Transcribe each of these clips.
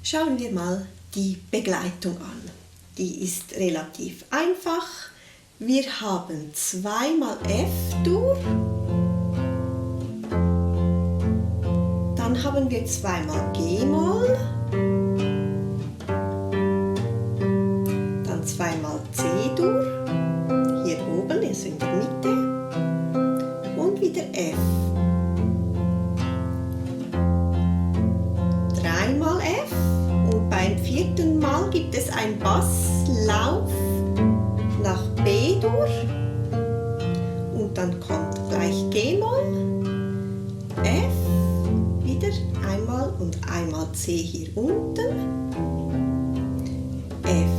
Schauen wir mal die Begleitung an. Die ist relativ einfach. Wir haben zweimal F-Dur, dann haben wir zweimal G-Moll, dann zweimal C-Dur, hier oben, also in der Mitte, und wieder F. Dreimal F und beim vierten Mal gibt es einen Basslauf nach B-Dur und dann kommt gleich G-Moll, F, wieder einmal und einmal C hier unten, F.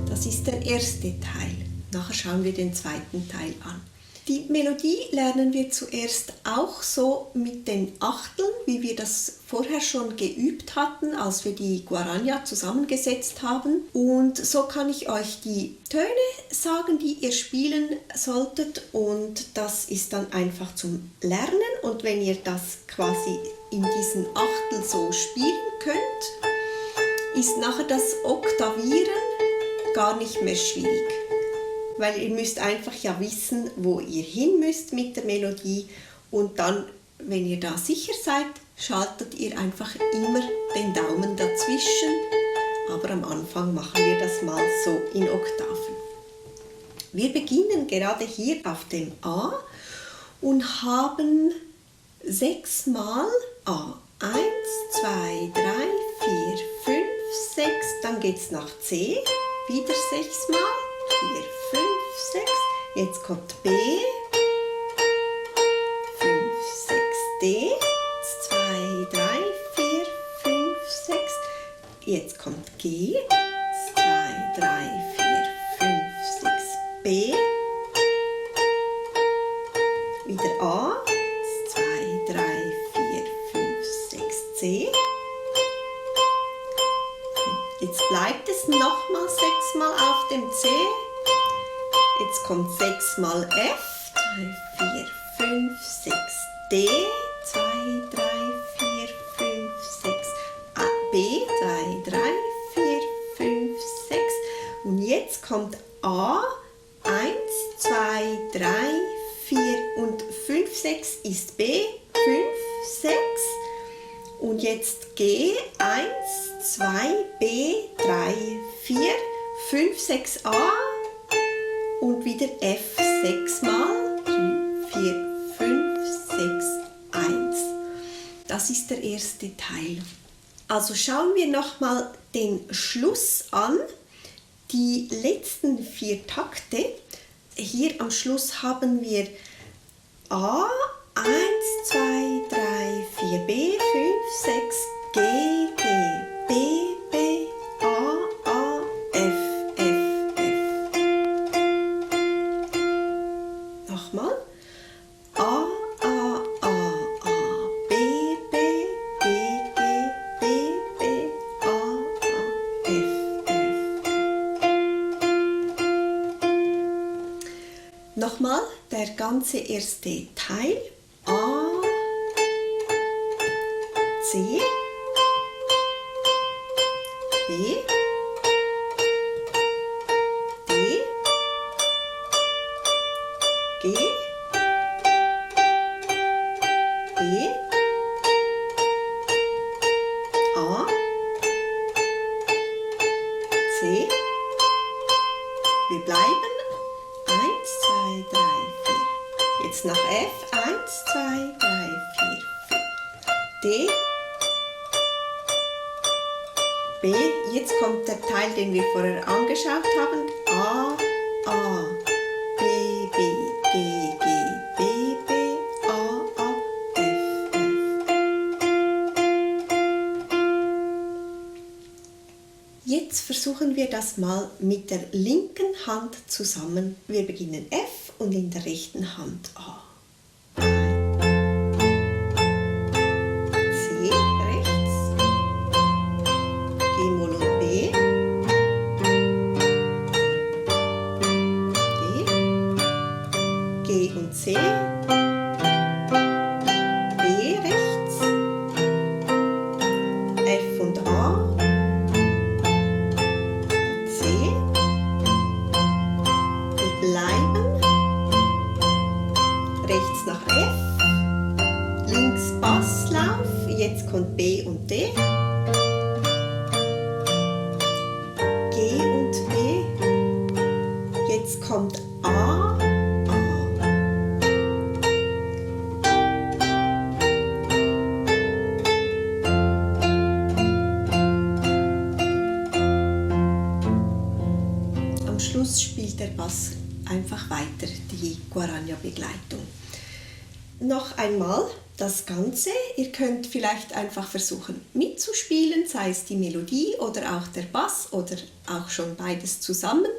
Das ist der erste Teil. Nachher schauen wir den zweiten Teil an. Die Melodie lernen wir zuerst auch so mit den Achteln, wie wir das vorher schon geübt hatten, als wir die Guarania zusammengesetzt haben. Und so kann ich euch die Töne sagen, die ihr spielen solltet. Und das ist dann einfach zum Lernen. Und wenn ihr das quasi in diesen Achtel so spielen könnt, ist nachher das Oktavieren gar nicht mehr schwierig. Weil ihr müsst einfach ja wissen, wo ihr hin müsst mit der Melodie und dann, wenn ihr da sicher seid, schaltet ihr einfach immer den Daumen dazwischen, aber am Anfang machen wir das mal so in Oktaven. Wir beginnen gerade hier auf dem A und haben 6 Mal A. 1, 2, 3, 4, 5, 6, dann geht es nach C, wieder 6 Mal, 4, 5, 6, jetzt kommt B, 5, 6, D, 2, 3, 4, 5, 6, jetzt kommt G, 2, 3, 4, 5, 6, B, wieder A, 2, 3, 4, 5, 6, C, jetzt bleibt es nochmal 6 Mal auf dem C. Jetzt kommt 6 mal F, 3, 4, 5, 6, D, 2, 3, 4, 5, 6, A, B, 2, 3, 4, 5, 6 und jetzt kommt A, 1, 2, 3, 4 und 5, 6 ist B, 5, 6 und jetzt G, 1, 2, B, 3, 4, 5, 6, A und wieder F 6 mal, 3, 4, 5, 6, 1. Das ist der erste Teil. Also schauen wir nochmal den Schluss an. Die letzten 4 Takte. Hier am Schluss haben wir A, 1, 2, 3, 4, B, 5, 6, G, G, B, B, A, A, F, F, F. Nochmal. A, A, A, A, B, B, G, G, B, B, A, A, F, F. Nochmal der ganze erste Teil. A, C, B, D, G, B, A, C. Wir bleiben. 1, 2, 3, 4. Jetzt nach F. 1, 2, 3, 4, 5. D, B, jetzt kommt der Teil, den wir vorher angeschaut haben. A, A, B, B, G, G, B, B, A, A, F, F. Jetzt versuchen wir das mal mit der linken Hand zusammen. Wir beginnen F und in der rechten Hand A. C, B rechts, kommt B und D. G und B. Jetzt kommt A, A. Am Schluss spielt der Bass einfach weiter, die Guarania-Begleitung. Noch einmal das Ganze. Ihr könnt vielleicht einfach versuchen mitzuspielen, sei es die Melodie oder auch der Bass oder auch schon beides zusammen.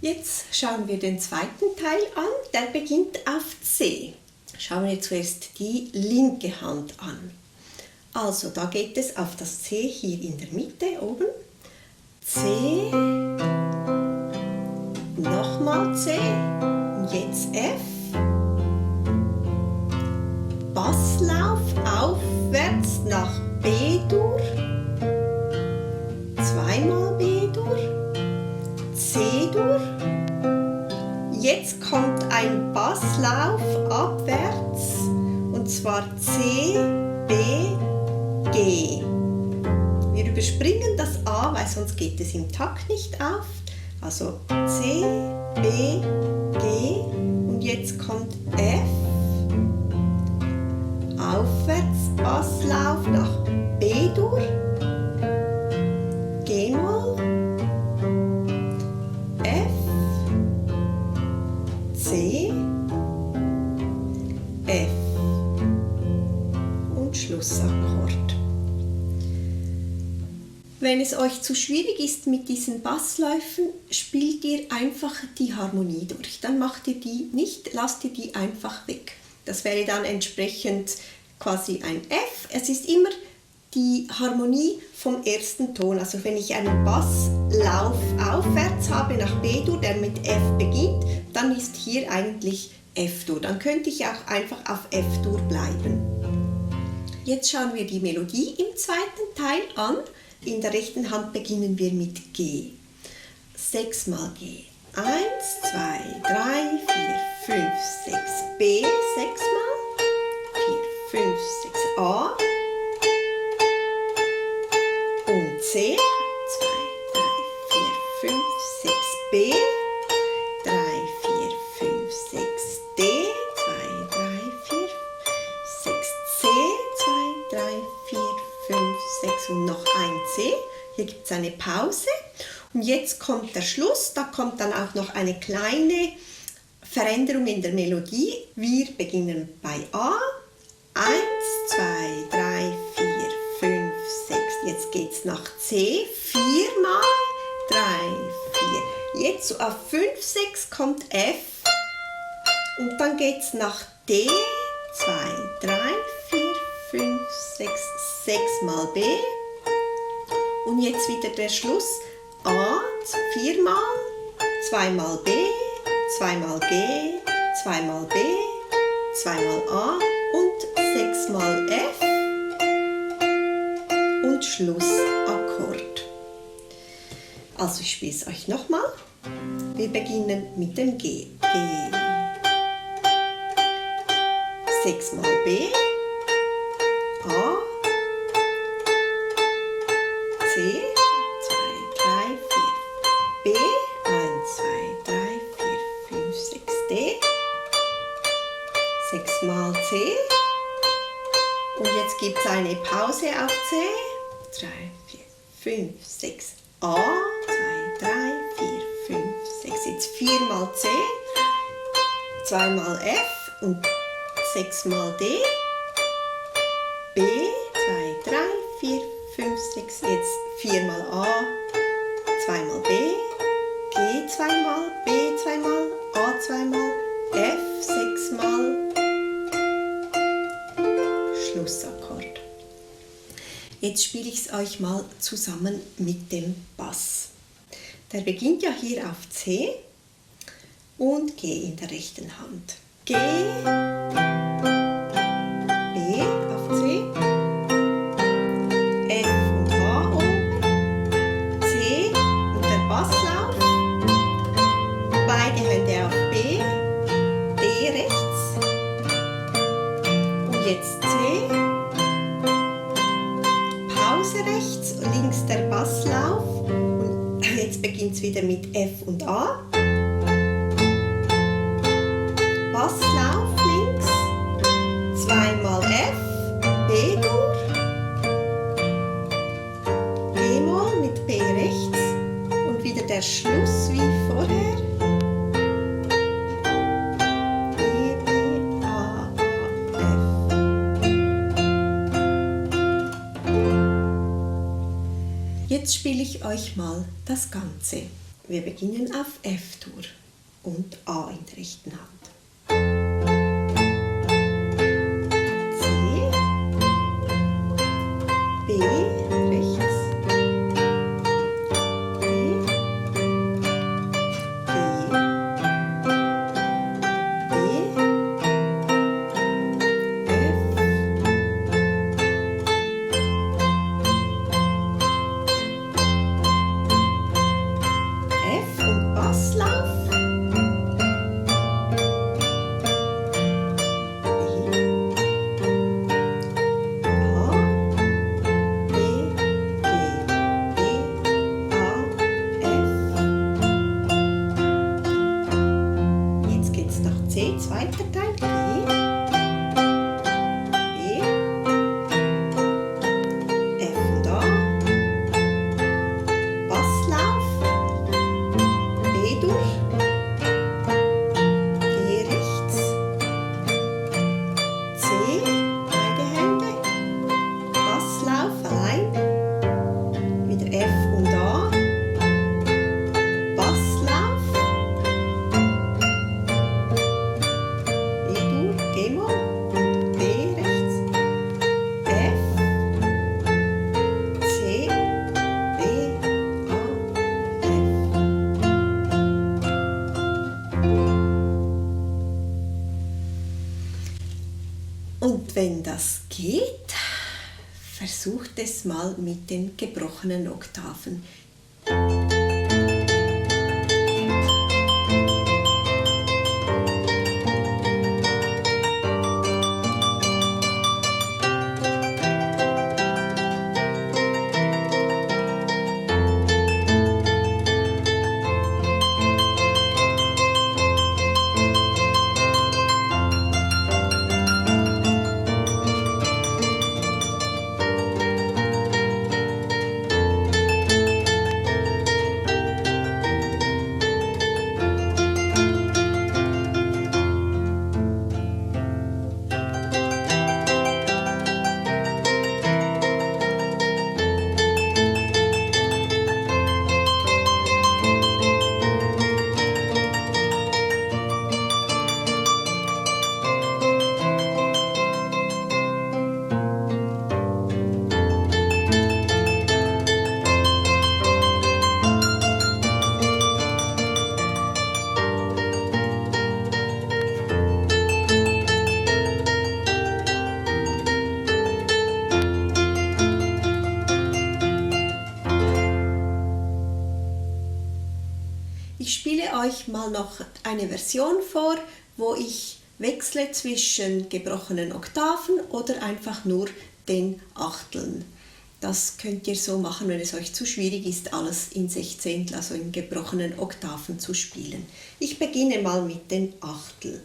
Jetzt schauen wir den zweiten Teil an, der beginnt auf C. Schauen wir zuerst die linke Hand an. Also da geht es auf das C hier in der Mitte oben. C, nochmal C und jetzt F. Basslauf aufwärts nach B-Dur, zweimal B-Dur, C-Dur. Jetzt kommt ein Basslauf abwärts und zwar C, B, G. Wir überspringen das A, weil sonst geht es im Takt nicht auf. Also C, B, G und jetzt kommt F. Aufwärts Basslauf nach B-Dur, G-Moll, F, C, F und Schlussakkord. Wenn es euch zu schwierig ist mit diesen Bassläufen, spielt ihr einfach die Harmonie durch. Dann macht ihr die nicht, lasst ihr die einfach weg. Das wäre dann entsprechend quasi ein F. Es ist immer die Harmonie vom ersten Ton. Also wenn ich einen Basslauf aufwärts habe nach B-Dur, der mit F beginnt, dann ist hier eigentlich F-Dur. Dann könnte ich auch einfach auf F-Dur bleiben. Jetzt schauen wir die Melodie im zweiten Teil an. In der rechten Hand beginnen wir mit G. 6 mal G. 1, 2, 3, 4, 5, 6. B 6 mal. 4, 5, 6. A. Und C. 2, 3, 4, 5, 6. B. 3, 4, 5, 6. D. 2, 3, 4, 6. C. 2, 3, 4, 5, 6. Und noch ein C. Hier gibt es eine Pause. Und jetzt kommt der Schluss. Da kommt dann auch noch eine kleine Veränderung in der Melodie. Wir beginnen bei A. 1, 2, 3, 4, 5, 6. Jetzt geht es nach C. 4 mal 3, 4. Jetzt auf 5, 6 kommt F. Und dann geht es nach D. 2, 3, 4, 5, 6. 6 mal B. Und jetzt wieder der Schluss. A, 4 mal, 2 mal B, 2 mal G, 2 mal B, 2 mal A und 6 mal F und Schlussakkord. Also ich spiele es euch nochmal. Wir beginnen mit dem G. G. 6 mal B, A, C, 2, 3, 4, B, 1, 2, 3, 4, 5, 6, D, 6 mal C und jetzt gibt es eine Pause auf C, 3, 4, 5, 6, A, 2, 3, 4, 5, 6, jetzt 4 mal C, 2 mal F und 6 mal D, B, 2, 3, 4, 5, 6, jetzt 4 mal A, 2 mal B, G 2 mal, B 2 mal, A 2 mal, F 6 mal, Schlussakkord. Jetzt spiele ich es euch mal zusammen mit dem Bass. Der beginnt ja hier auf C und G in der rechten Hand. G, B auf C, F und A oben, C und der Basslauf, beide Hände auf B, D rechts und jetzt C, Pause rechts, links der Basslauf und jetzt beginnt es wieder mit F und A. Basslauf links, 2 mal F, B durch, G-Moll mit B rechts und wieder der Schluss wie vorher. E, B, A, A, F. Jetzt spiele ich euch mal das Ganze. Wir beginnen auf F-Dur und A in der rechten Hand. Zweiter Teil G, B, F und A, Basslauf, B durch, G rechts, C, beide Hände, Basslauf allein, wieder F und A, Basslauf, G-Moll, B rechts, F, C, B, A, F. Und wenn das geht, versucht es mal mit den gebrochenen Oktaven. Ich spiele euch mal noch eine Version vor, wo ich wechsle zwischen gebrochenen Oktaven oder einfach nur den Achteln. Das könnt ihr so machen, wenn es euch zu schwierig ist, alles in Sechzehntel, also in gebrochenen Oktaven zu spielen. Ich beginne mal mit den Achteln.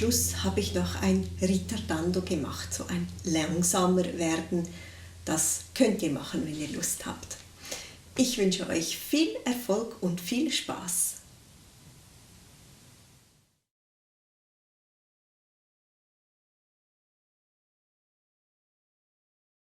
Schluss habe ich noch ein Ritardando gemacht, so ein langsamer werden. Das könnt ihr machen, wenn ihr Lust habt. Ich wünsche euch viel Erfolg und viel Spaß.